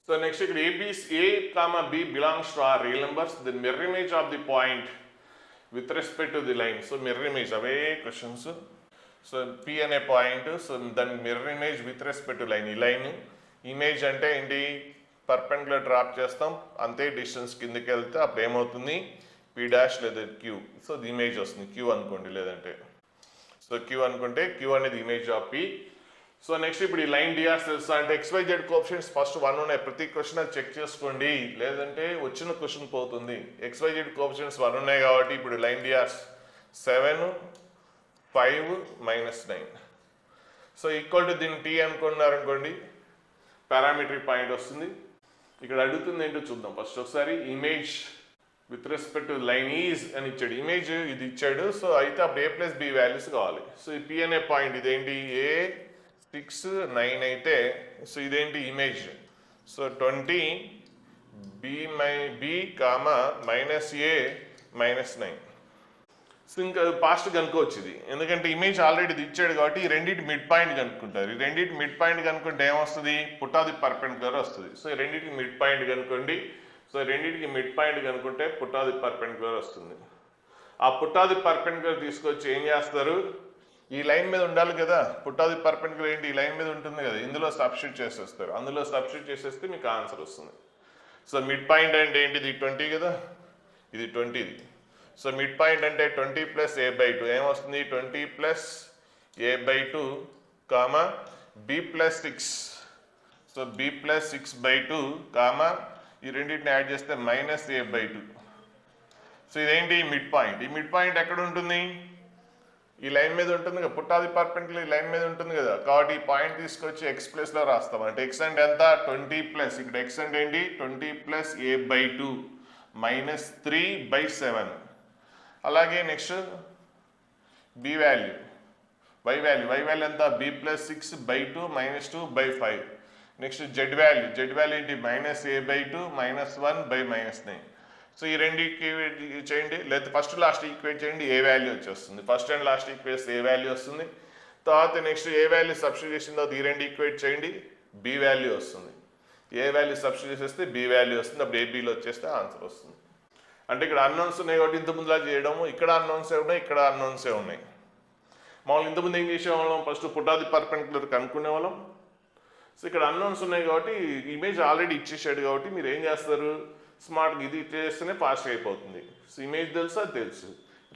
So next ఇక్కడ A, comma B belongs to our real numbers. The mirror image of the point with respect to the line. So mirror image away questions. So P అనే point, so దాని mirror image with respect to line. ఈ line image అంటే ఏంటి, perpendicular drop చేస్తాం, అంతే distance కిందకి వెళ్తే అప్పుడు ఏమవుతుంది, P' లేదా Q. సో ది ఇమేజ్ వస్తుంది, Q అనుకోండి, లేదంటే సో Q అనుకుంటే Q అనేది image of P. So next ఇప్పుడు ఈ లైన్ డిఆర్స్ తెలుసా అంటే XYZ కోఎఫిషియంట్స్ ఫస్ట్ 1 ఉన్నాయి, ప్రతి క్వశ్చన్ అది చెక్ చేసుకోండి, లేదంటే వచ్చిన క్వశ్చన్ పోతుంది. XYZ కోఎఫిషియంట్స్ 1 ఉన్నాయి కాబట్టి ఇప్పుడు line DRs 7, 5, -9. So equal to దీన్ని T అనుకున్నారనుకోండి, పారామెట్రిక్ పాయింట్ వస్తుంది. ఇక్కడ అడుగుతుంది ఏంటో చూద్దాం ఫస్ట్ ఒకసారి. Image with respect to line is అని ఇచ్చాడు, ఇమేజ్ ఇది ఇచ్చాడు. సో అయితే అప్పుడు A+B వాల్యూస్ కావాలి. సో ఈ P అనే పాయింట్ ఇదేంటి, A 6, 9 అయితే సో ఇదేంటి image. So 20 B, -A, -9. So ఇంకా పాస్ట్ కనుక్కోవచ్చు ఇది, ఎందుకంటే ఇమేజ్ ఆల్రెడీ ఇది ఇచ్చాడు కాబట్టి ఈ రెండింటి మిడ్ పాయింట్ కనుక్కుంటారు. ఈ రెండింటి మిడ్ పాయింట్ కనుక్కుంటే ఏమొస్తుంది, పుట్టాది పర్పెండిక్యులర్ వస్తుంది. సో ఈ రెండింటికి మిడ్ పాయింట్ కనుక్కోండి. సో రెండింటికి మిడ్ పాయింట్ కనుక్కుంటే పుట్టాది పర్పెండిక్యులర్ వస్తుంది. ఆ పుట్టాది పర్పెండిక్యులర్ తీసుకొచ్చి ఏం చేస్తారు, ఈ లైన్ మీద ఉండాలి కదా, పుట్టాది పర్పెండిక్యులర్ ఏంటి, ఈ లైన్ మీద ఉంటుంది కదా, ఇందులో సబ్స్టిట్యూట్ చేసేస్తారు. అందులో సబ్స్టిట్యూట్ చేసేస్తే మీకు ఆన్సర్ వస్తుంది. సో మిడ్ పాయింట్ అంటే ఏంటి, ఇది 20 కదా, ఇది 20. సో మిడ్ పాయింట్ అంటే 20 + A/2 ఏమొస్తుంది, 20 + A/2, B + 6. సో B + 6/2, ఈ రెండింటిని యాడ్ చేస్తే -A/2. సో ఇదేంటి మిడ్ పాయింట్. ఈ మిడ్ పాయింట్ ఎక్కడ ఉంటుంది, ఈ లైన్ మీద ఉంటుంది కదా, పుట్టాది పర్పెండిక్యులర్ ఈ లైన్ మీద ఉంటుంది కదా, కాబట్టి ఈ పాయింట్ తీసుకొచ్చి X ప్లేస్లో రాస్తాం. అంటే X అంటే ఎంత, 20+, ఇక్కడ X అంటే ఏంటి, 20 + A/2 -3/7. అలాగే next B value, Y value ఎంత, B + 6/2 -2/5. నెక్స్ట్ Z వాల్యూ ఏంటి, -A/2 -1/-9. సో ఈ రెండు ఈక్వేట్ చేయండి, లేదా ఫస్ట్ లాస్ట్ ఈక్వేట్ చేయండి, ఏ వాల్యూ వచ్చేస్తుంది. First and last equate A value వస్తుంది. తర్వాత నెక్స్ట్ ఏ వాల్యూ సబ్స్టిట్యూట్ చేసిన తర్వాత ఈ రెండు ఈక్వేట్ చేయండి, B వాల్యూ వస్తుంది. ఏ వాల్యూ సబ్స్టిట్యూట్ చేస్తే B వాల్యూ వస్తుంది, అప్పుడు ABలో వచ్చేస్తే ఆన్సర్ వస్తుంది. అంటే ఇక్కడ అన్నోన్స్ ఉన్నాయి కాబట్టి ఇంతకుముందులా చేయడము, ఇక్కడ అన్నోన్సే ఉన్నాయి, ఇక్కడ అన్నోన్సే ఉన్నాయి. మామూలు ఇంతకుముందు ఏం చేసేవాళ్ళం, ఫస్ట్ పుట్టాది పర్పెండిక్యులర్ కనుక్కునే వాళ్ళం. సో ఇక్కడ అన్నోన్స్ ఉన్నాయి కాబట్టి ఇమేజ్ ఆల్రెడీ ఇచ్చేసాడు కాబట్టి మీరు ఏం చేస్తారు, స్మార్ట్గా ఇది చేస్తేనే ఫాస్ట్గా అయిపోతుంది. సో ఇమేజ్ తెలుసు, అది తెలుసు,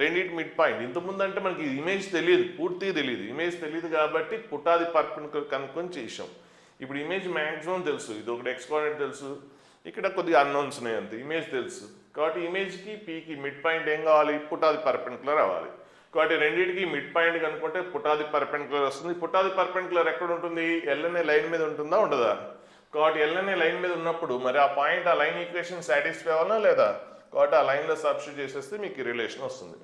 రెండింటి మిడ్ పాయింట్. ఇంతకుముందు అంటే మనకి ఇమేజ్ తెలియదు, పూర్తిగా తెలియదు. ఇమేజ్ తెలియదు కాబట్టి పుట్టాది పర్పెండిక్యులర్ కనుక్కొని చేసాం. ఇప్పుడు ఇమేజ్ మ్యాక్సిమం తెలుసు, ఇది ఒకటి X కోఆర్డినేట్ తెలుసు, ఇక్కడ కొద్దిగా అన్నోన్స్ ఉన్నాయి అంతే. ఇమేజ్ తెలుసు కాబట్టి ఇమేజ్కి Pకి మిడ్ పాయింట్ ఏం కావాలి, పుట్టాది పర్పెండిక్యులర్ అవ్వాలి. కాబట్టి రెండింటికి మిడ్ పాయింట్ కనుక్కుంటే పుట్టాది పర్పెండిక్యులర్ వస్తుంది. పుట్టాది పర్పెండిక్యులర్ ఎక్కడ ఉంటుంది, L అనే లైన్ మీద ఉంటుందా, ఉండదా. కాబట్టి L అనే లైన్ మీద ఉన్నప్పుడు మరి ఆ పాయింట్ ఆ లైన్ ఈక్వేషన్ సాటిస్ఫై అవ్వాలా లేదా, కాబట్టి ఆ లైన్లో సబ్స్టిట్యూట్ చేసేస్తే మీకు రిలేషన్ వస్తుంది.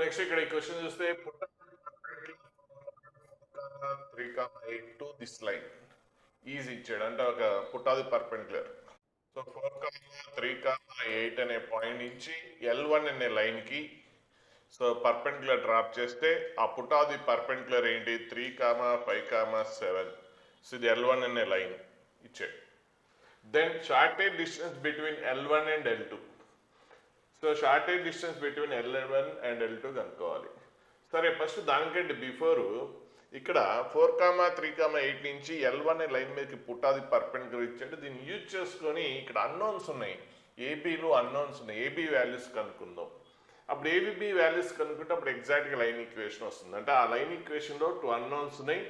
నెక్స్ట్ ఇక్కడ ఈ క్వశ్చన్ చూస్తే 3,8 టు దిస్ లైన్ ఈజీ ఇచ్చాడు, అంటే ఒక పుట్టాది పర్పెండిక్యులర్. సో 4,3,8 అనే పాయింట్ నుంచి L1 అనే లైన్కి సో పర్పెండిక్యులర్ డ్రాప్ చేస్తే ఆ పుట్టాది పర్పెండిక్యులర్ ఏంటి, 3,5,7. సో ఇది L1 అనే లైన్ ఇచ్చాడు. Then shortest distance between L1 and L2. So shortest distance between L1 and L2 కనుక్కోవాలి. సరే ఫస్ట్ దానికంటే బిఫోర్ ఇక్కడ 4,3,8 నుంచి L1 అనే లైన్ మీదకి పుట్టాది పర్పెండిక్యులర్ ఇచ్చాడు. దీన్ని యూజ్ చేసుకొని ఇక్కడ అన్నోన్స్ ఉన్నాయి, ఏబీలో అన్నోన్స్ ఉన్నాయి, ఏబీ వాల్యూస్ కనుక్కుందాం. అప్పుడు ఏబీ వాల్యూస్ కనుక్కుంటే అప్పుడు ఎగ్జాక్ట్గా లైన్ ఈక్వేషన్ వస్తుంది. అంటే ఆ లైన్ ఈక్వేషన్లో 2 అన్నోన్స్ ఉన్నాయి,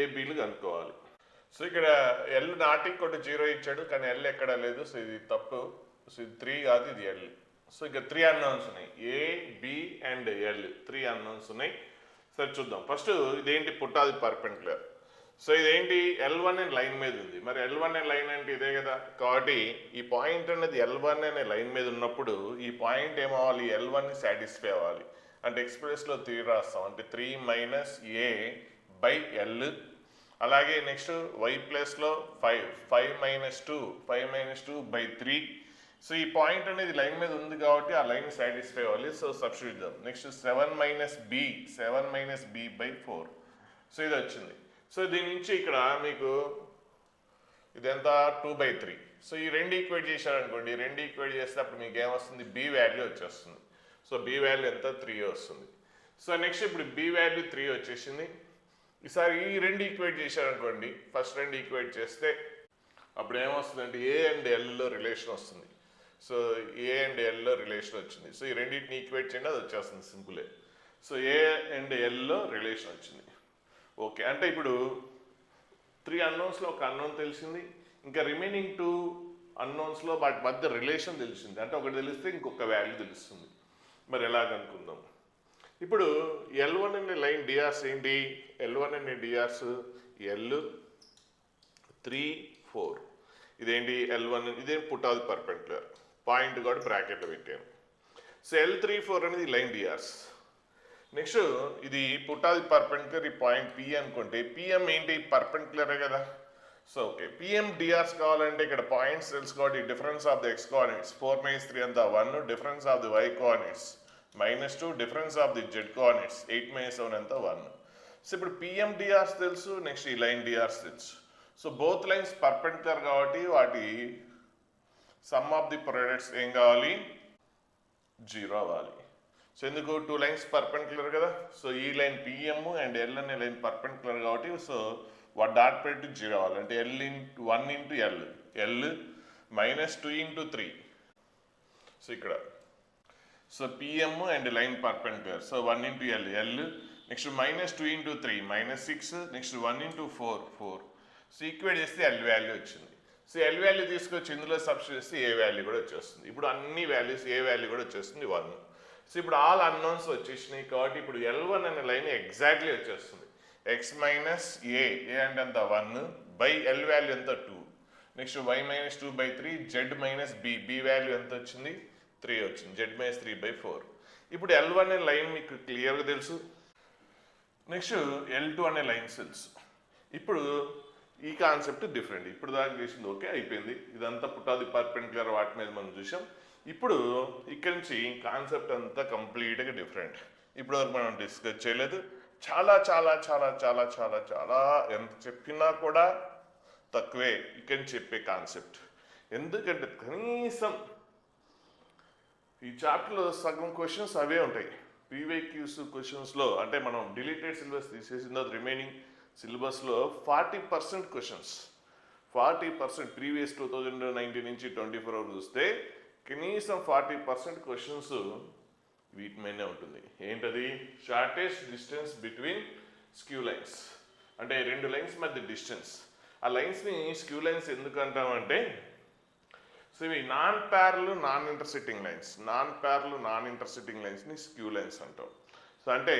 ఏబీలు కనుక్కోవాలి. సో ఇక్కడ L ≠ 0 ఇచ్చాడు, కానీ L ఎక్కడ లేదు. సో ఇది తప్పు. సో ఇది 3 కాదు, ఇది L. సో ఇక 3 అన్నోన్స్ ఉన్నాయి, A, B and L, 3 unknowns ఉన్నాయి. సరే చూద్దాం. ఫస్ట్ ఇదేంటి, పుట్టాది పర్పెండిక్యులర్. సో ఇదేంటి, L1 అనే లైన్ మీద ఉంది. మరి L1 అనే లైన్ అంటే ఇదే కదా, కాబట్టి ఈ పాయింట్ అనేది L1 అనే లైన్ మీద ఉన్నప్పుడు ఈ పాయింట్ ఏమవ్వాలి, L1ని సాటిస్ఫై అవ్వాలి. అంటే ఎక్స్ప్రెస్లో 3 రాస్తాం, అంటే 3 - A/L. అలాగే నెక్స్ట్ Y ప్లస్లో 5 - 2/3. సో ఈ పాయింట్ అనేది లైన్ మీద ఉంది కాబట్టి ఆ లైన్ సాటిస్ఫై అవ్వాలి. సో సబ్స్టిట్యూట్ చేద్దాం. Next 7 - B/4. సో ఇది వచ్చింది. సో దీని నుంచి ఇక్కడ మీకు ఇదంతా 2/3. సో ఈ రెండు ఈక్వేట్ చేశారనుకోండి, రెండు ఈక్వేట్ చేస్తే అప్పుడు మీకు ఏమొస్తుంది, బి వాల్యూ వచ్చేస్తుంది. సో బి వాల్యూ ఎంత, 3 వస్తుంది. సో నెక్స్ట్ ఇప్పుడు బి వాల్యూ 3 వచ్చేసింది. ఈసారి ఈ రెండు ఈక్వేట్ చేశారనుకోండి, ఫస్ట్ రెండు ఈక్వేట్ చేస్తే అప్పుడు ఏమొస్తుందంటే ఏ అండ్ ఎల్లో రిలేషన్ వస్తుంది. So A and yellow relation వచ్చింది. సో ఈ రెండింటిని ఈక్వేట్ చేయండి, అది వచ్చేస్తుంది, సింపులే. So A and yellow relation వచ్చింది. ఓకే, అంటే ఇప్పుడు 3 అన్నోన్స్లో ఒక అన్నోన్ తెలిసింది, ఇంకా రిమైనింగ్ 2 అన్నోన్స్లో వాటి మధ్య రిలేషన్ తెలిసింది. అంటే ఒకటి తెలిస్తే ఇంకొక వాల్యూ తెలుస్తుంది. మరి ఎలాగనుకుందాం. ఇప్పుడు L1 అనే లైన్ డిఆర్స్ ఏంటి, L1 అనే డిఆర్స్ L3, 4. ఇదేంటి L1, ఇదే పుట్టాది పర్పెండిక్యులర్ పాయింట్ కూడా బ్రాకెట్లో పెట్టాను. సో L3, 4 అనేది లైన్ డిఆర్స్. నెక్స్ట్ ఇది పుట్టాది పర్పెండిక్యులర్, ఈ పాయింట్ P అనుకుంటే పిఎం ఏంటి, పర్పెండిక్యులరే కదా. సో ఓకే, పిఎం డిఆర్స్ కావాలంటే ఇక్కడ పాయింట్స్ తెలుసు కాబట్టి difference of the X coordinates 4 - 3 అంతా 1, difference of the Y coordinates -2, difference of the Z coordinates 8 - 7 అంతా 1. సో ఇప్పుడు పిఎం డిఆర్స్ తెలుసు, నెక్స్ట్ ఈ లైన్ డిఆర్స్ తెలుసు. సో బోత్ లైన్స్ పర్పెండిక్యులర్ కాబట్టి వాటి సమ్ ఆఫ్ ది ప్రొడక్ట్స్ ఏం కావాలి, 0 అవ్వాలి. సో ఎందుకు, 2 లైన్స్ పర్పెండిక్యులర్ కదా. సో ఈ లైన్ పిఎం అండ్ ఎల్ అనే లైన్ పర్పెండిక్యులర్ కాబట్టి సో వాట్ డాట్ పెట్టి 0 అవ్వాలి. అంటే L1 × L -2 × 3. సో ఇక్కడ so PM and line perpendicular, so 1 × L, next -2 × 3 -6, next 1 × 4 4. So equate చేస్తే L వాల్యూ వచ్చింది. సో L వాల్యూ తీసుకొచ్చి ఇందులో సబ్స్టిట్యూట్ చేస్తే ఏ వాల్యూ కూడా వచ్చేస్తుంది. ఇప్పుడు అన్ని వాల్యూస్ ఏ వాల్యూ కూడా వచ్చేస్తుంది 1. సో ఇప్పుడు ఆల్ అన్నోన్స్ వచ్చేసినాయి కాబట్టి ఇప్పుడు L1 అనే లైన్ ఎగ్జాక్ట్లీ వచ్చేస్తుంది. x - a అంటే ఎంత 1 బై L వాల్యూ ఎంత 2, next y - 2/3 z - b value ఎంత వచ్చింది, 3 వచ్చింది, z - 3/4. ఇప్పుడు L1 అనే లైన్ మీకు క్లియర్గా తెలుసు. నెక్స్ట్ L2 అనే లైన్స్ తెలుసు. ఇప్పుడు ఈ కాన్సెప్ట్ డిఫరెంట్. ఇప్పుడు దాకా చేసింది ఓకే అయిపోయింది, ఇదంతా పుట్టాది పర్పెండిక్యులర్ వాటి మీద మనం చూసాం. ఇప్పుడు ఇక్కడి నుంచి కాన్సెప్ట్ అంతా కంప్లీట్గా డిఫరెంట్. ఇప్పుడు వరకు మనం డిస్కస్ చేయలేదు. చాలా చాలా చాలా చాలా చాలా చాలా ఎంత చెప్పినా కూడా తక్కువే ఇక్కడి నుంచి చెప్పే కాన్సెప్ట్. ఎందుకంటే కనీసం ఈ చాప్టర్లో సగం క్వశ్చన్స్ అవే ఉంటాయి. పీవైక్యూస్ క్వశ్చన్స్లో అంటే మనం డిలీటెడ్ సిలబస్ తీసేసిన తర్వాత రిమైనింగ్ సిలబస్లో 40% క్వశ్చన్స్, 40% ప్రీవియస్ 2019 నుంచి 24 వరకు చూస్తే కనీసం 40% క్వశ్చన్స్ వీటి మీదనే ఉంటుంది. ఏంటది, shortest distance between skew lines, అంటే రెండు లైన్స్ మధ్య డిస్టెన్స్. ఆ లైన్స్ని స్క్యూ లైన్స్ ఎందుకు అంటామంటే, సో ఇవి non parallel non intersecting lines, non parallel non intersecting లైన్స్ని స్క్యూ లైన్స్ అంటాం. సో అంటే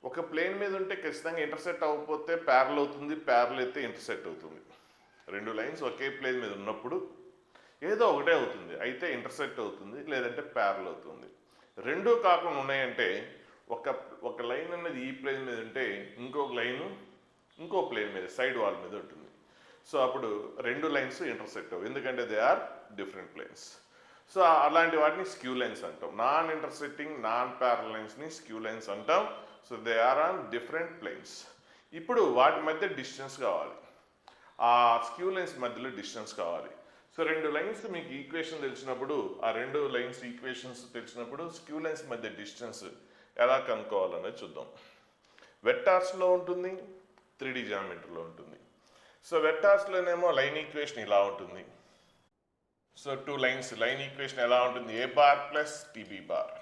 ఒక ప్లేన్ మీద ఉంటే ఖచ్చితంగా ఇంటర్సెక్ట్ అవ్వకపోతే ప్యారల్ అవుతుంది, ప్యారల్ అయితే ఇంటర్సెక్ట్ అవుతుంది. రెండు లైన్స్ ఒకే ప్లేన్ మీద ఉన్నప్పుడు ఏదో ఒకటే అవుతుంది, అయితే ఇంటర్సెక్ట్ అవుతుంది, లేదంటే ప్యారల్ అవుతుంది. రెండూ కాకుండా ఉన్నాయంటే ఒక లైన్ అనేది ఈ ప్లేన్ మీద ఉంటే ఇంకొక లైన్ ఇంకో ప్లేన్ మీద సైడ్ వాల్ మీద ఉంటుంది. సో అప్పుడు రెండు లైన్స్ ఇంటర్సెక్ట్ అవ్వవు, ఎందుకంటే they are different planes. So అలాంటి వాటిని స్క్యూ లైన్స్ అంటాం. నాన్ ఇంటర్సెక్టింగ్ నాన్ ప్యారల్ లైన్స్ని స్క్యూ లైన్స్ అంటాం. So they are on different planes. ఇప్పుడు వాటి మధ్య డిస్టెన్స్ కావాలి, ఆ స్క్యూ లైన్స్ మధ్యలో డిస్టెన్స్ కావాలి. సో రెండు లైన్స్ మీకు ఈక్వేషన్ తెలిసినప్పుడు, ఆ రెండు లైన్స్ ఈక్వేషన్స్ తెలిసినప్పుడు స్క్యూ లైన్స్ మధ్య డిస్టెన్స్ ఎలా కనుక్కోవాలనేది చూద్దాం. వెక్టార్స్లో ఉంటుంది, 3D జామెట్రీలో ఉంటుంది. సో వెక్టార్స్లోనేమో లైన్ ఈక్వేషన్ ఇలా ఉంటుంది. So two lines line equation ఎలా ఉంటుంది, a bar plus tb bar,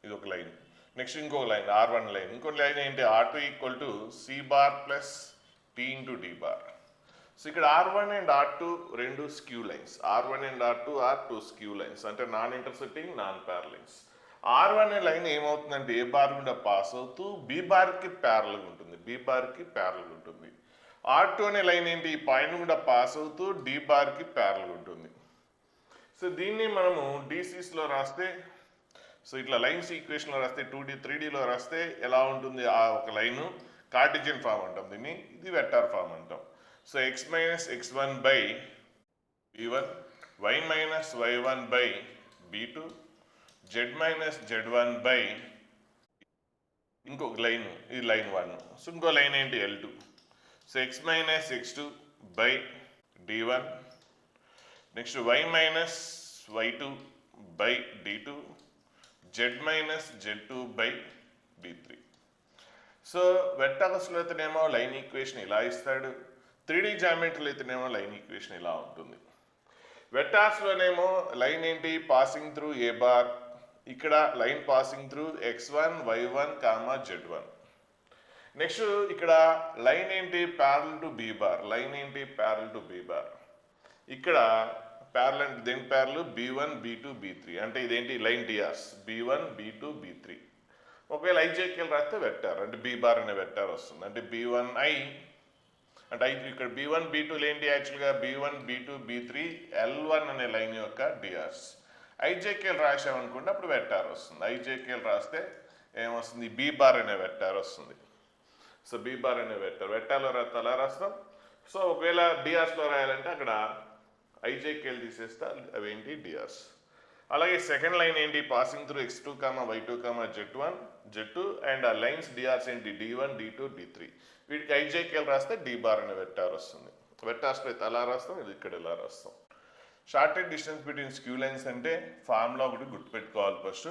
ఇది ఒక లైన్. నెక్స్ట్ ఇంకొక లైన్ r1 లైన్, ఇంకొక లైన్ ఏంటి r2 = c bar plus t × d bar. So ఇక్కడ r1 అండ్ r2 రెండు skew lines, r1 and r2 are 2 skew lines, అంటే non intersecting non parallel lines. r1 అనే line ఏమవుతుందంటే A bar గుండా pass అవుతూ b బార్కి ప్యారల్గా ఉంటుంది, b బార్కి ప్యారల్గా ఉంటుంది. r2 అనే లైన్ ఏంటి, ఈ పాయింట్ గుండా పాస్ అవుతూ d బార్కి ప్యారల్గా ఉంటుంది. సో దీన్ని మనము DCస్లో రాస్తే, సో ఇట్లా లైన్స్ ఈక్వేషన్లో రాస్తే 2D 3Dలో రాస్తే ఎలా ఉంటుంది, ఆ ఒక లైను కార్టిజియన్ ఫామ్ అంటాం దీన్ని, ఇది వెక్టార్ ఫామ్ అంటాం. So x - x1 by b1, y - y1 by b2, z - z1 by ఇంకొక లైన్, ఇది లైన్ 1. సో ఇంకో లైన్ ఏంటి L2. So x - x2 by d1, next y minus y2 by d2, z minus z2 by d3. So వెక్టార్స్లో అయితేనేమో line equation ఇలా ఇస్తాడు, 3D జామెట్రీలో అయితేనేమో line equation ఇలా ఉంటుంది. వెక్టార్స్లోనేమో లైన్ ఏంటి, పాసింగ్ త్రూ ఏ బార్, ఇక్కడ line passing through x1 y1 z1. Next ఇక్కడ లైన్ ఏంటి, parallel to be bar, line ఏంటి ప్యారల్ టు బి బార్, ఇక్కడ ప్యారల్ అంటే దేని ప్యారల్, b1 b2 b3, అంటే ఇదేంటి line DRs b1 b2 b3. ఒకవేళ ఐజేకేలు రాస్తే వెక్టార్ అంటే బి బార్ అనే వెక్టార్ వస్తుంది. అంటే b1i అంటే ఇక్కడ b1 b2 ఏంటి, యాక్చువల్గా b1 b2 b3 l1 అనే లైన్ యొక్క డిఆర్స్. ఐజేకేలు రాసామనుకుంటే అప్పుడు వెక్టార్ వస్తుంది. ఐజేకేలు రాస్తే ఏమొస్తుంది, బి బార్ అనే వెక్టార్ వస్తుంది. సో బి బార్ అనే వెక్టార్లో రాస్తే అలా రాస్తాం. సో ఒకవేళ డిఆర్స్లో రాయాలంటే అక్కడ ఐజేకేలు తీసేస్తే అవేంటి డిఆర్స్. అలాగే సెకండ్ లైన్ ఏంటి, passing through x2 y2 z1 z2 and ఆ లైన్స్ డిఆర్స్ ఏంటి d1 d2 d3. వీటికి ఐజేకేలు రాస్తే డి బార్ అనే వెక్టార్ వస్తుంది. వెక్టార్స్లో అయితే అలా రాస్తాం, ఇది ఇక్కడ ఇలా రాస్తాం. Shortest distance between skew lines అంటే ఫార్ములా ఒకటి గుర్తుపెట్టుకోవాలి first.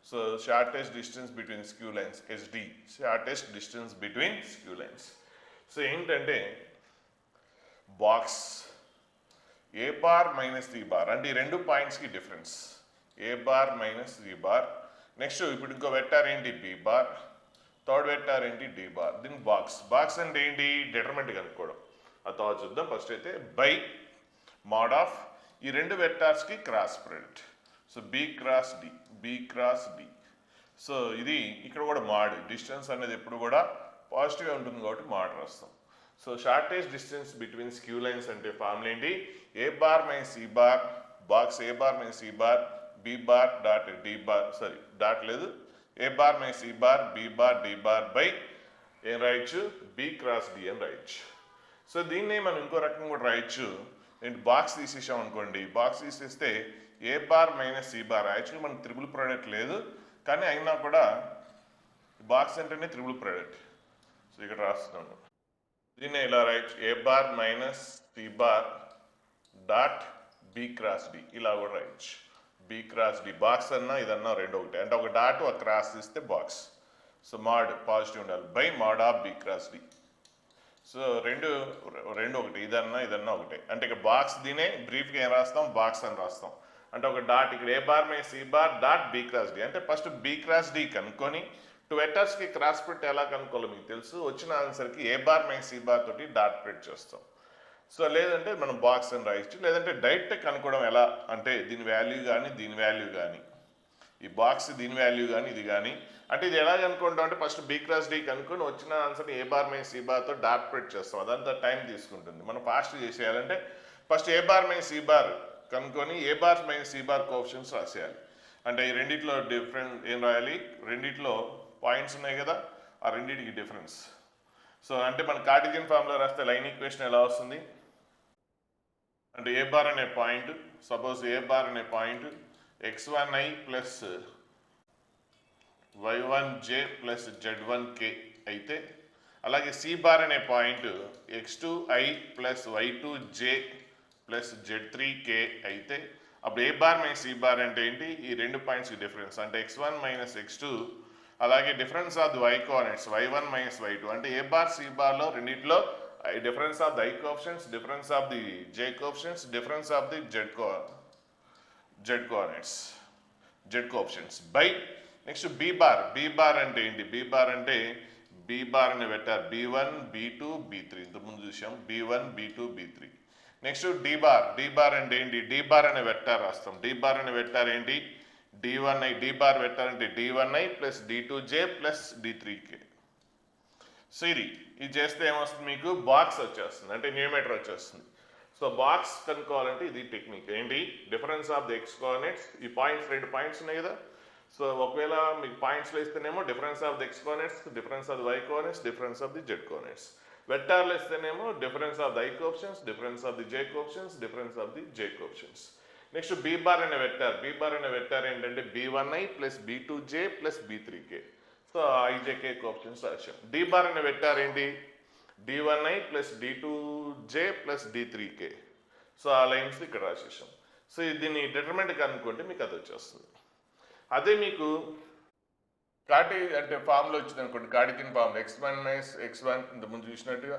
So shortest distance between skew lines SD, shortest distance between skew lines. So ఏంటంటే box A bar minus C bar అంటే ఈ రెండు పాయింట్స్కి difference, A bar minus C bar. Next ఇప్పుడు ఇంకో వెక్టార్ ఏంటి బి బార్, థర్డ్ వెక్టార్ ఏంటి D bar. దీని బాక్స్, బాక్స్ అంటే ఏంటి డిటర్మినెంట్ కనుక్కోవడం, అది తర్వాత చూద్దాం. ఫస్ట్ అయితే బై మోడ్ ఆఫ్ ఈ రెండు వెక్టార్స్కి cross product. So B cross D, B cross D. So ఇది ఇక్కడ కూడా మాడ్, డిస్టెన్స్ అనేది ఎప్పుడు కూడా పాజిటివ్గా ఉంటుంది కాబట్టి మాడ్ రాస్తాం. So shortest distance between skew lines అంటే ఫార్ములా ఏంటి, A bar minus C bar, box A bar minus C bar, B bar dot D bar, sorry dot లేదు, A bar minus C bar B bar D bar by ఏం రాయొచ్చు, B cross D అని రాయొచ్చు. So దీన్నే మనం ఇంకో రకంగా కూడా రాయొచ్చు. ఏంటి బాక్స్ తీసేసాం అనుకోండి, బాక్స్ తీసేస్తే A bar minus C bar, actually మనకు త్రిబుల్ ప్రోడక్ట్ లేదు కానీ అయినా కూడా బాక్స్ అంటేనే త్రిబుల్ ప్రోడక్ట్. సో ఇక్కడ రాస్తున్నాను, దీన్ని ఇలా రాయొచ్చు, A bar minus C bar dot B cross D, ఇలా కూడా రాయొచ్చు. బి క్రాస్ డి, బాక్స్ అన్నా ఇదన్నా రెండు ఒకటే, అంటే ఒక డాట్ ఒక క్రాస్ ఇస్తే బాక్స్. సో మాడ్ పాజిటివ్ ఉండాలి, by mod of B cross D. So రెండు ఒకటి, ఇదన్నా ఒకటే. అంటే ఇక బాక్స్ దీనే బ్రీఫ్గా ఏం రాస్తాం, బాక్స్ అని రాస్తాం. అంటే ఒక డాట్ ఇక్కడ A bar minus C bar dot B cross D, అంటే ఫస్ట్ బి క్రాస్ డి కనుక్కొని టూ వెక్టర్స్కి క్రాస్ ప్రొడక్ట్ ఎలా కనుక్కోవాలో మీకు తెలుసు. వచ్చిన ఆన్సర్కి A bar minus C bar తోటి డాట్ ప్రొడక్ట్ చేస్తాం. సో లేదంటే మనం బాక్స్ అని రాయొచ్చు, లేదంటే డైరెక్ట్ కనుక్కోవడం ఎలా అంటే దీని వాల్యూ కానీ దీని వాల్యూ కానీ, ఈ బాక్స్ దీని వాల్యూ కానీ ఇది కానీ, అంటే ఇది ఎలా కనుక్కుంటాం అంటే ఫస్ట్ బి క్రాస్ డి కనుక్కొని వచ్చిన ఆన్సర్ని ఏ బార్ మైనస్ సి బార్తో డాట్ ప్రొడక్ట్ చేస్తాం. అదంతా టైం తీసుకుంటుంది. మనం ఫాస్ట్ చేసేయాలంటే first A bar minus C bar కనుక్కొని A bar minus C bar coefficients రాసేయాలి. అంటే ఈ రెండిట్లో డిఫరెంట్ ఏం రాయాలి, రెండిట్లో పాయింట్స్ ఉన్నాయి కదా, ఆ రెండింటికి డిఫరెన్స్. సో అంటే మన కార్టిజియన్ ఫార్ములా రాస్తే లైన్ ఈక్వేషన్ ఎలా వస్తుంది అంటే ఏ బార్ అనే పాయింట్, సపోజ్ ఏ బార్ అనే point x1i plus y1j plus z1k అయితే, అలాగే సి బార్ అనే point x2i plus y2j plus z3k అయితే, అప్పుడు ఏ బార్ మైనస్ సి బార్ అంటే ఏంటి, ఈ రెండు పాయింట్స్కి డిఫరెన్స్ అంటే x1 మైనస్ x2, అలాగే difference of the y coordinates y1 minus y2, అంటే ఏ బార్ సి బార్లో రెండింటిలో difference of the i coefficients, difference of the j coefficients, difference of the z coordinates, z coefficients by next B bar. B bar అంటే ఏంటి, B bar అంటే B bar అనే vector b1 b2 b3, ఇంతకుముందు చూసాం b1 b2 b3. Next D bar, D bar అంటే ఏంటి, D bar అనే vector రాస్తాం. డి బార్ అనే వెక్టార్ ఏంటి d1i, డి బార్ వెక్టార్ అంటే d1i plus d2j plus d3k. So ఇది చేస్తే ఏమొస్తుంది మీకు బాక్స్ వచ్చేస్తుంది, అంటే న్యూమరేటర్ వచ్చేస్తుంది. సో బాక్స్ కనుక్కోవాలంటే ఇది టెక్నిక్ ఏంటి, difference of the X coordinates, ఈ పాయింట్స్ రెండు పాయింట్స్ ఉన్నాయి కదా. సో ఒకవేళ మీకు పాయింట్స్లో ఇస్తేనేమో difference of the X coordinates, difference of the Y coordinates, difference of the Z coordinates. వెక్టార్లు ఇస్తేనేమో difference of the I coefficients, difference of the J coefficients, difference of the J coefficients. Next B bar అనే vector, B bar అనే vector ఏంటంటే b1i plus b2j plus b3k. So IJK coefficients రాశాం. D bar అనే vector ఏంటి, d1i plus d2j plus d3k. So ఆ lines ఇక్కడ రాసేసాం. So దీన్ని determinant కనుక్కుంటే మీకు అది వచ్చేస్తుంది. అదే మీకు అంటే ఫామ్లో వచ్చింది అనుకోండి, కార్టిజియన్ ఫామ్లో x1 మైనస్ x1 ఇంత ముందు చూసినట్టుగా.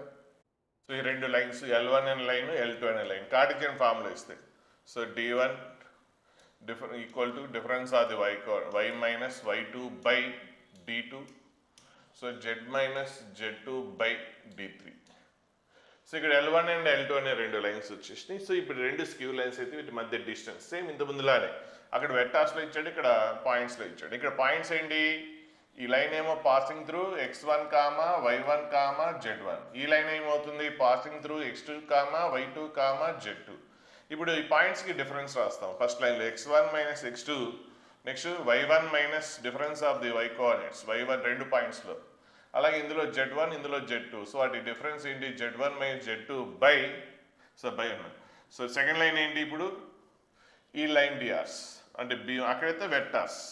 సో ఈ రెండు లైన్స్ L1 అనే లైన్, L2 అనే లైన్ కార్టిజియన్ ఫామ్లో ఇస్తాయి. So d1 equal to difference of the y minus y2 by d2. So z minus z2 by d3. So ఇక్కడ L1 అండ్ L2 అనే రెండు లైన్స్ వచ్చేసినాయి. సో ఇప్పుడు రెండు స్క్యూ లైన్స్ అయితే వీటి మధ్య డిస్టెన్స్ సేమ్ ఇంత ముందులానే. అక్కడ వెక్టార్స్లో ఇచ్చాడు, ఇక్కడ పాయింట్స్లో ఇచ్చాడు. ఇక్కడ పాయింట్స్ ఏంటి, ఈ లైన్ ఏమో passing through x1 comma y1 comma z1. ఈ లైన్ ఏమవుతుంది, passing through x2 comma y2 comma z2. ఇప్పుడు ఈ పాయింట్స్కి డిఫరెన్స్ రాస్తాం. ఫస్ట్ లైన్లో x1 minus x2, next y1 minus difference of the y coordinates y1 రెండు పాయింట్స్లో. అలాగే ఇందులో z1, ఇందులో z2. సో వాటి డిఫరెన్స్ ఏంటి, z1 minus z2 by, so by అన్నాడు. సో సెకండ్ లైన్ ఏంటి, ఇప్పుడు ఈ లైన్ డిఆర్స్ అంటే బి, అక్కడైతే వెక్టార్స్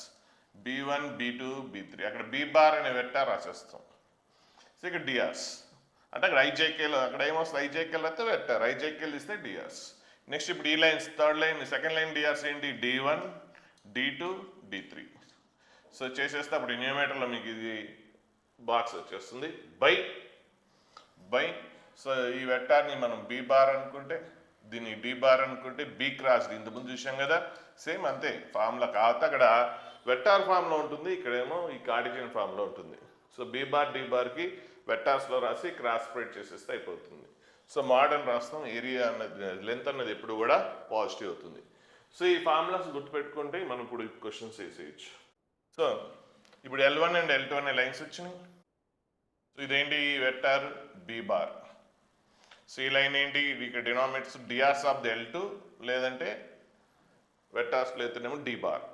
b1 b2 b3, అక్కడ b బార్ అనే వెక్టార్ రాసేస్తాం. సో ఇక్కడ డిఆర్స్ అంటే అక్కడ ఐజేకేలో, అక్కడ ఏమొస్తుంది ఐజేకేలు అయితే వెక్టార్, ఐజేకేలు ఇస్తే డిఆర్స్. నెక్స్ట్ ఇప్పుడు ఈ lines third line second line DRs ఏంటి, d1 d2 d3. సో చేసేస్తే అప్పుడు న్యూమరేటర్లో మీకు ఇది బాక్స్ వచ్చేస్తుంది బై బై. సో ఈ వెక్టార్ని మనం b బార్ అనుకుంటే, దీన్ని d బార్ అనుకుంటే b క్రాస్ ఇంతకుముందు చూసాం కదా, సేమ్ అంతే ఫామ్లో. కాకపోతే అక్కడ వెక్టార్ ఫామ్లో ఉంటుంది, ఇక్కడేమో ఈ కార్టిజియన్ ఫామ్లో ఉంటుంది. సో b బార్ d బార్కి వెక్టార్స్లో రాసి క్రాస్ స్ప్రెడ్ చేసేస్తే అయిపోతుంది. సో మోడర్న్ రాస్తాం, ఏరియా అన్నది లెంత్ అన్నది ఎప్పుడు కూడా పాజిటివ్ అవుతుంది. సో ఈ ఫార్ములాస్ గుర్తుపెట్టుకుంటే మనం ఇప్పుడు క్వశ్చన్స్ వేసేయచ్చు. సో ఇప్పుడు L1 అండ్ L2 అనే లైన్స్ వచ్చినాయి. సో ఇదేంటి వెక్టార్ b బార్. సో ఈ లైన్ ఏంటి, ఇక్కడ denominators DRs of the L2 లేదంటే వెక్టార్స్ లేతేనేమో d బార్.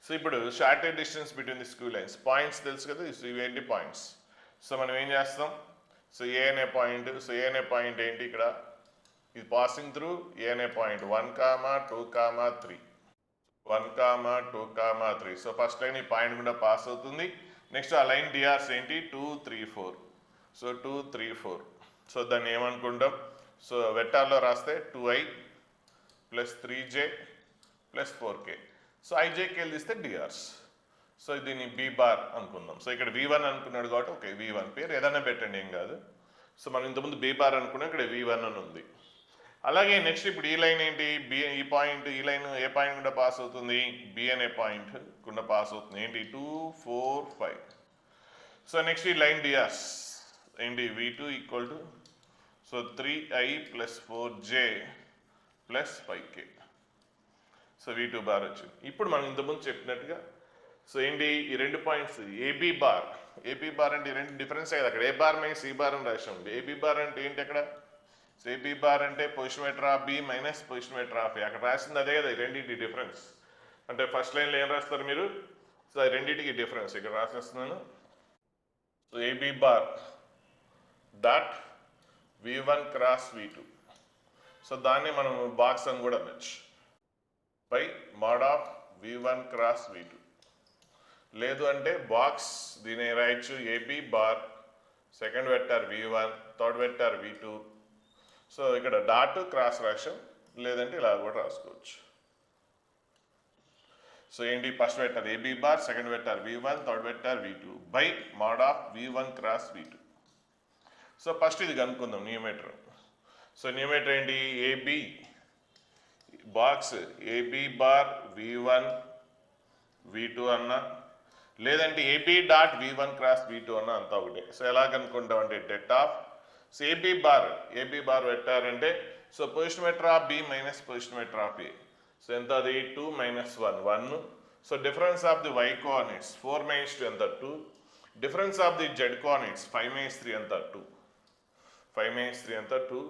సో ఇప్పుడు shortest distance between the skew lines points తెలుసు కదా, ఇవేంటి పాయింట్స్. సో మనం ఏం చేస్తాం, సో ఏ అనే పాయింట్, సో ఏ అనే పాయింట్ ఏంటి ఇక్కడ, ఇది పాసింగ్ త్రూ ఏ అనే point 1 comma 2 comma 3, 1 comma 2 comma 3. So first line ఈ పాయింట్ కూడా పాస్ అవుతుంది. నెక్స్ట్ ఆ లైన్ డిఆర్స్ ఏంటి 2 3 4. సో 2 3 4. సో దాన్ని ఏమనుకుంటాం, సో వెక్టార్లో రాస్తే 2i plus 3j plus 4k. So ఐజేకి వెళ్ళిస్తే డిఆర్స్. సో దీన్ని b బార్ అనుకుందాం. సో ఇక్కడ v1 అనుకున్నాడు కాబట్టి ఓకే v1 పేరు ఏదైనా పెట్టండి, ఏం కాదు. సో మనం ఇంతకుముందు b బార్ అనుకున్నాం, ఇక్కడ v1 అని ఉంది. అలాగే నెక్స్ట్ ఇప్పుడు ఈ లైన్ ఏంటి, ఈ పాయింట్, ఈ లైన్ ఏ పాయింట్ గుండా పాస్ అవుతుంది, b అనే పాయింట్ గుండా పాస్ అవుతుంది. ఏంటి 2 4 5. సో నెక్స్ట్ ఈ లైన్ డిఆర్స్ ఏంటి v2 equal to so 3i plus 4j plus 5k. So v2 bar వచ్చింది. ఇప్పుడు మనం ఇంతకుముందు చెప్పినట్టుగా సో ఏంటి ఈ రెండు points AB bar, AB bar అంటే ఈ రెండు డిఫరెన్స్ కదా, అక్కడ ఏ బార్ మైనస్ ఈ బార్ అని రాసాం. ఏబీ బార్ అంటే ఏంటి అక్కడ, సో ఏబీ బార్ అంటే position vector of B minus position vector of A, అక్కడ రాసింది అదే కదా, ఈ రెండింటి డిఫరెన్స్. అంటే ఫస్ట్ లైన్లో ఏం రాస్తారు మీరు, సో ఈ రెండింటికి డిఫరెన్స్ ఇక్కడ రాసేస్తున్నాను. So AB bar dot v1 cross v2. So దాన్ని మనం బాక్స్ అని కూడా అనొచ్చు, by mod of v1 cross v2. లేదు అంటే బాక్స్ దీని రాయొచ్చు AB bar second vector v1 third vector v2. So ఇక్కడ డాట్ క్రాస్ రాసాం, లేదంటే ఇలా కూడా రాసుకోవచ్చు. సో ఏంటి first vector AB bar second vector v1 third vector v2 by mod of v1 cross v2. So first ఇది కనుక్కుందాం న్యూమరేటర్. సో న్యూమరేటర్ ఏంటి AB box AB bar v1 v2 అన్నా, లేదంటే AB dot v1 cross v2 అన్న, అంతా ఒకటే. So ఎలా కనుక్కుంటాం అంటే det of, so AB bar vector అంటే so position vector of B minus position vector of A. So ఎంత అది 2 minus 1 1. So difference of the y coordinates 4 minus 2 ఎంత 2. Difference of the z coordinates 5 minus 3 ఎంత 2. 5 minus 3 ఎంత 2.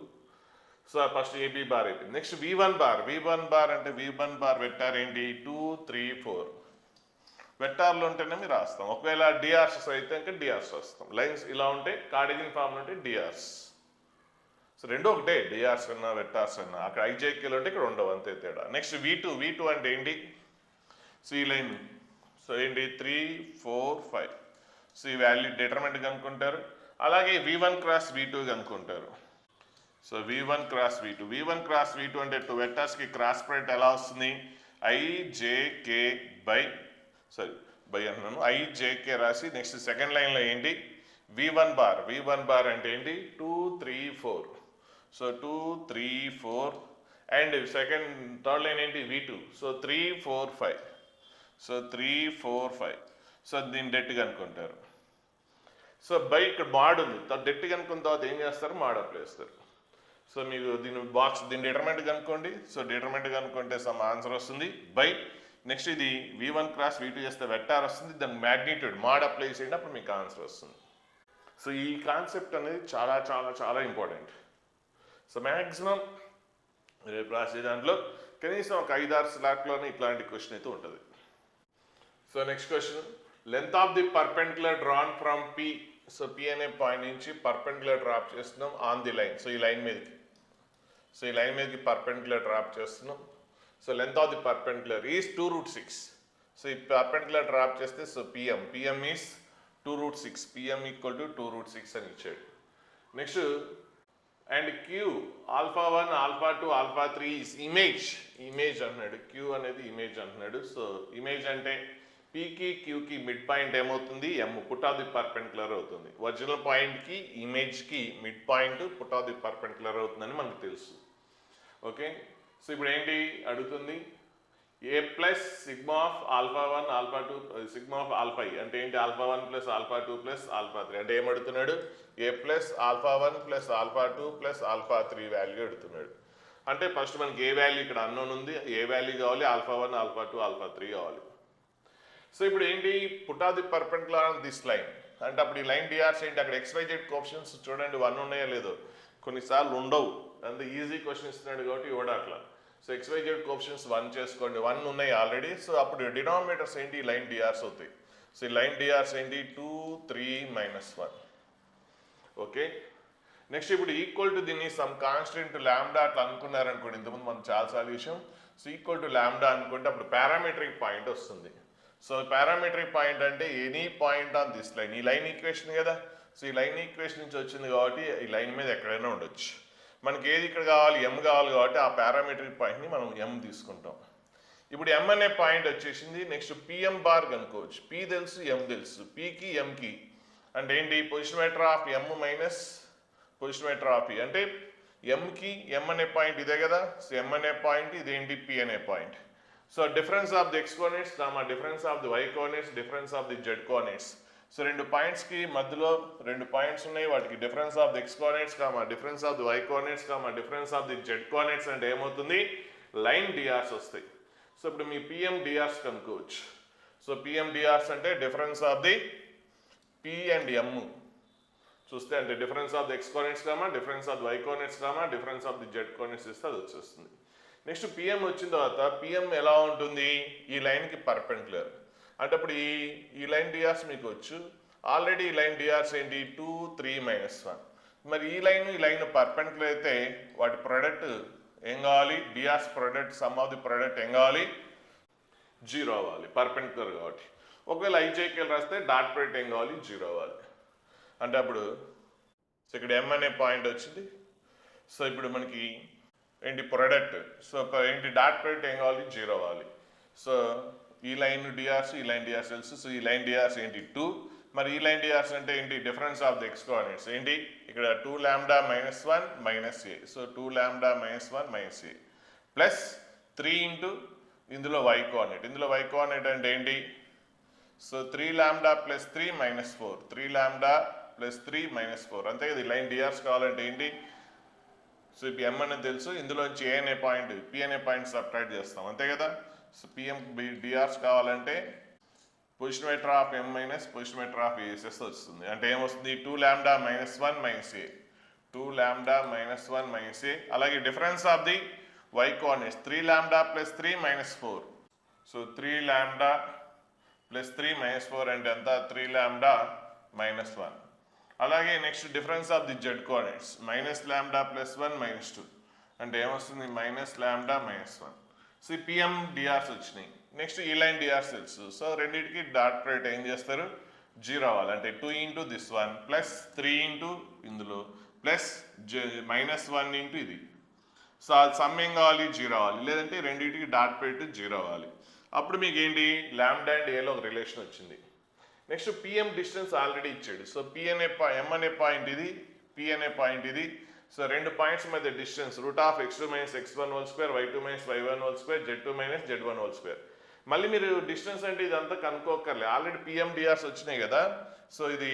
So first AB bar అయిపోయింది. Next v1 bar అంటే v1 bar vector ఏంటి 2 3 4. వెక్టార్లో ఉంటేనే మీరు రాస్తాం. ఒకవేళ డిఆర్స్ అయితే ఇంకా డిఆర్స్ రాస్తాం. లైన్స్ ఇలా ఉంటే కార్టిజియన్ ఫామ్ ఉంటే డిఆర్స్. సో రెండు ఒకటే, డిఆర్స్ అన్నా వెక్టార్స్ అన్నా. అక్కడ ఐజేకేలు అంటే ఇక్కడ ఉండవు, అంతే తేడా. నెక్స్ట్ v2 అంటే ఏంటి, సో ఈ లైన్ సో ఏంటి 3 4 5. సో ఈ వాల్యూ డిటర్మినెంట్ కనుక్కుంటారు. అలాగే v1 cross v2 కనుక్కుంటారు. So v1 cross v2 అంటే టూ వెక్టర్స్కి క్రాస్ ప్రొడక్ట్ ఎలా వస్తుంది? ijk బై అంటున్నాను, ijk రాసి నెక్స్ట్ సెకండ్ లైన్లో ఏంటి v1 బార్ అంటే ఏంటి 2 3 4. సో 2 3 4 అండ్ థర్డ్ లైన్ ఏంటి v2. సో 3 4 5. సో 3 4 5. సో దీన్ని డెట్ కనుక్కుంటారు. సో బై ఇక్కడ మాడ్ ఉంది, డెట్ కనుక్కున్న తర్వాత ఏం చేస్తారు? మాడ్ అప్లై చేస్తారు. సో మీకు దీని డిటర్మెంట్ కనుక్కోండి. సో డిటర్మెంట్ కనుక్కుంటే సమ్ ఆన్సర్ వస్తుంది బై. నెక్స్ట్ ఇది v1 క్రాస్ v2 చేస్తే వెక్టార్ వస్తుంది, దాని మ్యాగ్నిట్యూడ్ మాడ్ అప్లై చేయండి, అప్పుడు మీకు ఆన్సర్ వస్తుంది. సో ఈ కాన్సెప్ట్ అనేది చాలా చాలా చాలా ఇంపార్టెంట్. సో మ్యాక్సిమం రేపు రాసే దాంట్లో కనీసం ఒక 5-6 స్లాట్లోనే ఇట్లాంటి క్వశ్చన్ అయితే ఉంటుంది. So next question, length of the perpendicular drawn from P. So P అనే పాయింట్ నుంచి పర్పెండిక్యులర్ డ్రాప్ చేస్తున్నాం ఆన్ ది లైన్. సో ఈ లైన్ మీదకి పర్పెండిక్యులర్ డ్రాప్ చేస్తున్నాం. So length of the perpendicular is 2√6. So ఈ పర్పెండిక్యులర్ డ్రాప్ చేస్తే so PM is 2√6. PM equal to 2√6 అని ఇచ్చాడు. Next and Q α1 α2 α3 is image అంటున్నాడు. క్యూ అనేది ఇమేజ్ అంటున్నాడు. సో ఇమేజ్ అంటే పీకి క్యూకి మిడ్ పాయింట్ ఏమవుతుంది? M, foot of the perpendicular అవుతుంది. ఒరిజినల్ పాయింట్కి ఇమేజ్కి mid point foot of the perpendicular అవుతుందని మనకు తెలుసు. ఓకే, సో ఇప్పుడు ఏంటి అడుగుతుంది? A plus sigma of α1 α2 sigma of alpha అంటే ఏంటి? α1 ప్లస్ α2 ప్లస్ α3 అంటే ఏమడుగుతున్నాడు? A plus α1 plus α2 plus α3 value అడుగుతున్నాడు. అంటే ఫస్ట్ మనకి ఏ వాల్యూ ఇక్కడ అన్నోన్ ఉంది, ఏ వాల్యూ కావాలి? α1 α2 α3 కావాలి. సో ఇప్పుడు ఏంటి? Put of the perpendicular on this line అంటే అప్పుడు ఈ లైన్ డిఆర్స్ ఏంటి? అక్కడ XYZ కోఎఫిషియెంట్స్ చూడండి 1 ఉన్నాయో లేదో, కొన్నిసార్లు ఉండవు, అంతే ఈజీ క్వశ్చన్ ఇస్తున్నాడు కాబట్టి ఇవ్వడం అట్లా. సో XYZ కోఎఫిషియెంట్స్ 1 చేసుకోండి, 1 ఉన్నాయి ఆల్రెడీ. సో అప్పుడు డినామినేటర్స్ ఏంటి? లైన్ డిఆర్స్ అవుతాయి. సో ఈ లైన్ డిఆర్స్ ఏంటి? 2 3 -1. ఓకే, నెక్స్ట్ ఇప్పుడు ఈక్వల్ టు దీన్ని సమ్ కాన్స్టెంట్ లాంబ్డా అట్లా అనుకున్నారనుకోండి, ఇంతకుముందు మనం చాలాసార్లు విషయం. సో ఈక్వల్ టు లాంబ్డా అనుకుంటే అప్పుడు పారామెట్రిక్ పాయింట్ వస్తుంది. సో పారామెట్రిక్ పాయింట్ అంటే any point on this line. ఈ లైన్ ఈక్వేషన్ కదా. సో ఈ లైన్ ఈక్వేషన్ నుంచి వచ్చింది కాబట్టి ఈ లైన్ మీద ఎక్కడైనా ఉండొచ్చు. మనకి ఏది ఇక్కడ కావాలి? ఎమ్ కావాలి కాబట్టి ఆ పారామెట్రిక్ పాయింట్ని మనం ఎమ్ తీసుకుంటాం. ఇప్పుడు ఎమ్ అనే పాయింట్ వచ్చేసింది. నెక్స్ట్ పిఎం బార్ కనుక్కోవచ్చు. పి తెలుసు, ఎమ్ తెలుసు. పికి ఎంకి అంటే ఏంటి? Position vector of M minus position vector of P అంటే ఎంకి ఎమ్ అనే పాయింట్ ఇదే కదా. సో ఎమ్ అనే పాయింట్ ఇదేంటి? పి అనే point. So difference of the x coordinates comma difference of the y coordinates difference of the z coordinates. So రెండు పాయింట్స్కి మధ్యలో 2 points ఉన్నాయి, వాటికి difference of the x coordinates comma difference of the y coordinates comma difference of the z coordinates అంటే ఏమవుతుంది? Line DRs వస్తాయి. So ఇప్పుడు మీ PM DRs కనుక్కోవచ్చు. So PM DRs అంటే difference of the P and ఎమ్ చూస్తే అంటే difference of the x coordinates comma difference of the y coordinates comma difference of the z coordinates ఇస్తే అది వచ్చేస్తుంది. నెక్స్ట్ పిఎం వచ్చిన తర్వాత పిఎం ఎలా ఉంటుంది? ఈ లైన్కి పర్పెండిక్యులర్ అంటే అప్పుడు ఈ లైన్ డిఆర్స్ మీకు వచ్చు. ఆల్రెడీ ఈ లైన్ డిఆర్స్ ఏంటి? 2 3 -1. మరి ఈ లైన్ పర్పెండిక్యులర్ అయితే వాటి ప్రొడక్ట్ ఏం కావాలి? DRs product some of the product ఏం కావాలి? 0 అవ్వాలి, పర్పెండిక్యులర్ కాబట్టి. ఒకవేళ ఐజేకేలు రాస్తే డాట్ ప్రొడక్ట్ ఏం కావాలి? 0 అవ్వాలి. అంటే అప్పుడు సో ఇక్కడ ఎమ్ అనే పాయింట్ వచ్చింది. సో ఇప్పుడు మనకి ఏంటి? ప్రొడక్ట్. సో ఏంటి? డాట్ ప్రొడక్ట్ ఏం కావాలి? 0 అవ్వాలి. సో ఈ లైన్ డిఆర్స్ ఈ లైన్ డిఆర్స్ తెలుసు. సో ఈ లైన్ డిఆర్స్ ఏంటి? 2. మరి ఈ లైన్ డిఆర్స్ అంటే ఏంటి? Difference of the x coordinates ఏంటి? ఇక్కడ 2 lambda -1 -a. So 2 lambda -1 -a plus 3 into ఇందులో y కోఆర్డినేట్. ఇందులో y కోఆర్డినేట్ అంటే ఏంటి? So 3 lambda plus 3 -4 3 lambda plus 3 -4 అంతే కదా. ఈ లైన్ డిఆర్స్ కావాలంటే ఏంటి? సో ఇప్పుడు ఎమ్ అనేది తెలుసు, ఇందులోంచి ఏ అనే పాయింట్ పి అనే పాయింట్ సబ్ట్రాక్ట్ చేస్తాం అంతే కదా. సో పిఎం డిఆర్స్ కావాలంటే position vector of M minus position vector of ASS వస్తుంది. అంటే ఏమొస్తుంది? 2 లాంబ్డా -1 -a 2 లాంబ్డా -1 -a. అలాగే difference of the y coordinates 3 lambda plus 3 -4. So 3 lambda plus 3 -4 అంటే ఎంత? 3 లాంబ్డా -1. అలాగే next difference of the z coordinates -lambda plus 1 -2 అంటే ఏమొస్తుంది? -Lambda -1. So PM DRs వచ్చినాయి. నెక్స్ట్ ఈ లైన్ డిఆర్స్ తెలుసు. సో రెండింటికి డాట్ ప్రొడక్ట్ ఏం చేస్తారు? g రావాలి. అంటే 2 into this one plus 3 into ఇందులో ప్లస్ -1 ఇంటూ ఇది. సో అది సమ్ ఏం కావాలి, జీ రావాలి. లేదంటే రెండింటికి డాట్ పెట్టి జీ రావాలి. అప్పుడు మీకు ఏంటి, లాంబ్డా అండ్ ఏలో ఒక రిలేషన్ వచ్చింది. నెక్స్ట్ పిఎం డిస్టెన్స్ ఆల్రెడీ ఇచ్చాడు. సో ఎం అనే పాయింట్ ఇది, పి అనే పాయింట్ ఇది. సో రెండు పాయింట్స్ మధ్య distance √(x2 - x1 whole square, y2 - y1 whole square, z2 - z1 whole square. మళ్ళీ మీరు డిస్టెన్స్ అంటే ఇదంతా కనుక్కోకర్లే, ఆల్రెడీ పిఎం డిఆర్స్ వచ్చినాయి కదా. సో ఇది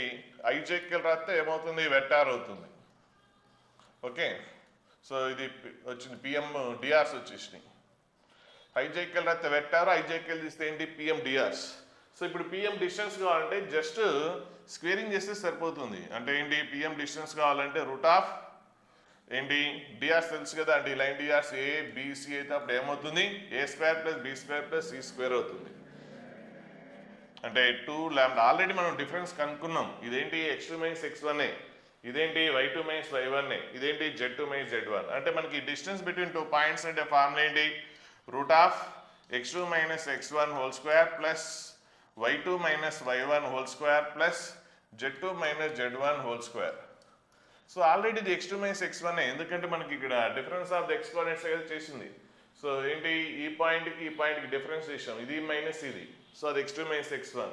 ఐజేక్కి రాస్తే ఏమవుతుంది, వెక్టార్ అవుతుంది. ఓకే, సో ఇది వచ్చింది పిఎం డిఆర్స్ వచ్చేసినాయి. ఐజేక్కి రాస్తే వెక్టార్, ఐజేక్కి తీస్తే ఏంటి, పిఎం డిఆర్స్. సో ఇప్పుడు పిఎం డిస్టెన్స్ కావాలంటే జస్ట్ స్క్వేరింగ్ చేస్తే సరిపోతుంది. అంటే ఏంటి, పిఎం డిస్టెన్స్ కావాలంటే ఏంటి, డిఆర్స్ తెలుసు కదా. అంటే ఈ లైన్ డిఆర్స్ ఏ బిసి అయితే అప్పుడు ఏమవుతుంది, a² + b² + c² అవుతుంది. అంటే 2 లాంబ్డా. ఆల్రెడీ మనం డిఫరెన్స్ కనుక్కున్నాం. ఇదేంటి x2 - x1, ఇదేంటి y2 - y1, ఇదేంటి z2 - z1. అంటే మనకి డిస్టెన్స్ బిట్వీన్ 2 పాయింట్స్ అంటే ఫార్ములా ఏంటి, √(x2 - x1 whole square plus y2 - y1 whole square plus z2 - z1 whole square. So already ఇది x2 - x1, ఎందుకంటే మనకి ఇక్కడ డిఫరెన్స్ ఆఫ్ ది ఎక్స్పోనెంట్స్ ఏదో చేసింది. సో ఏంటి, ఈ పాయింట్కి డిఫరెన్స్ చేసాం, ఇది మైనస్ ఇది. సో అది x2 - x1,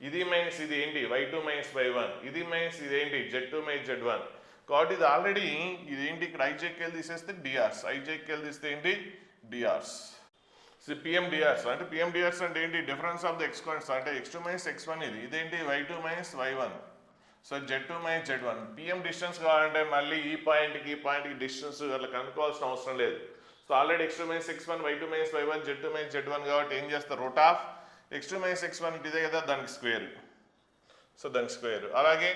ఇది మైనస్ ఇది ఏంటి, y2 - y1, ఇది మైనస్ ఇది ఏంటి, z2 - z1. కాబట్టి ఇది ఆల్రెడీ ఇదేంటి, ఇక్కడ ఐజేక్కి తీసేస్తే డిఆర్స్, ఐజేక్కి తీస్తే ఏంటి, డిఆర్స్. సో పిఎం డిఆర్స్ అంటే అంటే ఏంటి, డిఫరెన్స్ ఆఫ్ ది ఎక్స్పోనెంట్స్. అంటే x2 - x1 ఇదేంటి y2 - y1. So z2 - z1. PM distance కావాలంటే మళ్ళీ ఈ పాయింట్కి డిస్టెన్స్ అట్లా కనుక్కోవాల్సిన అవసరం లేదు. So already x2 - x1, y2 - y1, z2 - z1 కాబట్టి ఏం చేస్తారు, √(x2 - x1) ఇదే కదా, దానికి స్క్వేర్. సో దానికి స్క్వేర్. అలాగే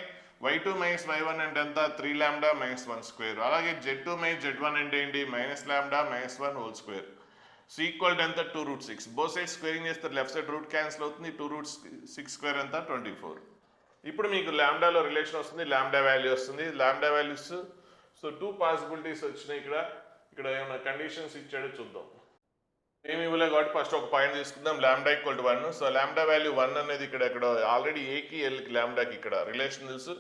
y2 - y1 అంటే ఎంత, 3 లాంబ్డా -1 స్క్వేర్. అలాగే z2 - z1 అంటే ఏంటి, -lambda -1 whole square. So equal to ఎంత, 2√6. బోత్ సైడ్ స్క్వేరింగ్ చేస్తే లెఫ్ట్ సైడ్ రూట్ క్యాన్సిల్ అవుతుంది. 2√6 స్క్వేర్ ఎంత, 24. ఇప్పుడు మీకు లాంబ్డాలో రిలేషన్ వస్తుంది, లాంబ్డా వాల్యూ వస్తుంది. లాంబ్డా వాల్యూస్ సో 2 పాసిబిలిటీస్ వచ్చినాయి. ఇక్కడ ఏమైనా కండిషన్స్ ఇచ్చాడో చూద్దాం. ఏమి ఇవ్వలేదు కాబట్టి ఫస్ట్ ఒక పాయింట్ తీసుకుందాం, లాంబ్డా = 1. సో లాంబ్డా వాల్యూ 1 అనేది ఇక్కడ ఆల్రెడీ ఏకి ఎల్కి లాంబ్డాకి ఇక్కడ రిలేషన్ తెలుసు.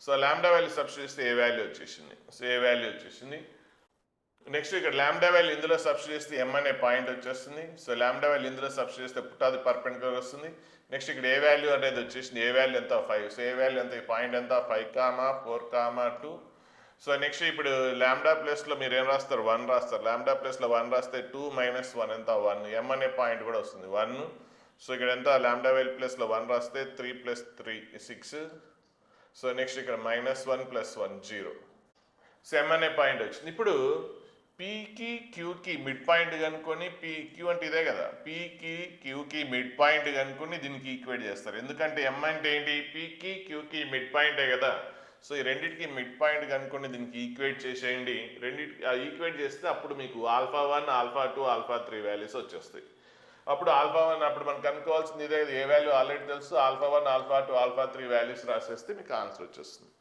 సో లాంబ్డా వాల్యూ సబ్స్టిట్యూట్ చేస్తే ఏ వాల్యూ వచ్చేసింది. సో ఏ వాల్యూ వచ్చేసింది. నెక్స్ట్ ఇక్కడ లాంబ్డా వాల్యూ ఇందులో సబ్స్టిట్యూట్ చేస్తే ఎం అనే పాయింట్ వచ్చేస్తుంది. సో లాంబ్డా వాల్యూ ఇందులో సబ్స్టిట్యూట్ చేస్తే పుట్టాది పర్పెండిక్యులర్ వస్తుంది. నెక్స్ట్ ఇక్కడ ఏ వాల్యూ అనేది వచ్చేసింది, ఏ వాల్యూ ఎంత, 5. సో ఏ వాల్యూ ఎంత, ఈ పాయింట్ ఎంత, 5, 4, 2. సో నెక్స్ట్ ఇప్పుడు లాంబ్డా ప్లేస్లో మీరు ఏం రాస్తారు, 1 రాస్తారు. లాంబ్డా ప్లేస్లో 1 రాస్తే 2 - 1 ఎంత, 1. ఎం అనే పాయింట్ కూడా వస్తుంది, 1. సో ఇక్కడ ఎంత, లాంబ్డా వాల్యూ ప్లేస్లో 1 రాస్తే 3 + 3 6. సో నెక్స్ట్ ఇక్కడ -1 + 1 0. సో ఎం అనే పాయింట్ వచ్చింది. ఇప్పుడు పీకి క్యూకి మిడ్ పాయింట్ కనుక్కొని, క్యూ అంటే ఇదే కదా, పీకి క్యూకి మిడ్ పాయింట్ కనుక్కొని దీనికి ఈక్వేట్ చేస్తారు. ఎందుకంటే ఎం అంటే ఏంటి, పీకి క్యూకి మిడ్ పాయింటే కదా. సో ఈ రెండింటికి మిడ్ పాయింట్ కనుక్కొని దీనికి ఈక్వేట్ చేసేయండి. రెండింటికి ఈక్వేట్ చేస్తే అప్పుడు మీకు α1, α2, α3 వాల్యూస్ వచ్చేస్తాయి. అప్పుడు α1 అప్పుడు మనం కనుక్కోవాల్సింది ఇదే, ఏ వాల్యూ ఆల్రెడీ తెలుసు. α1, α2, α3 వాల్యూస్ రాసేస్తే మీకు ఆన్సర్ వచ్చేస్తుంది.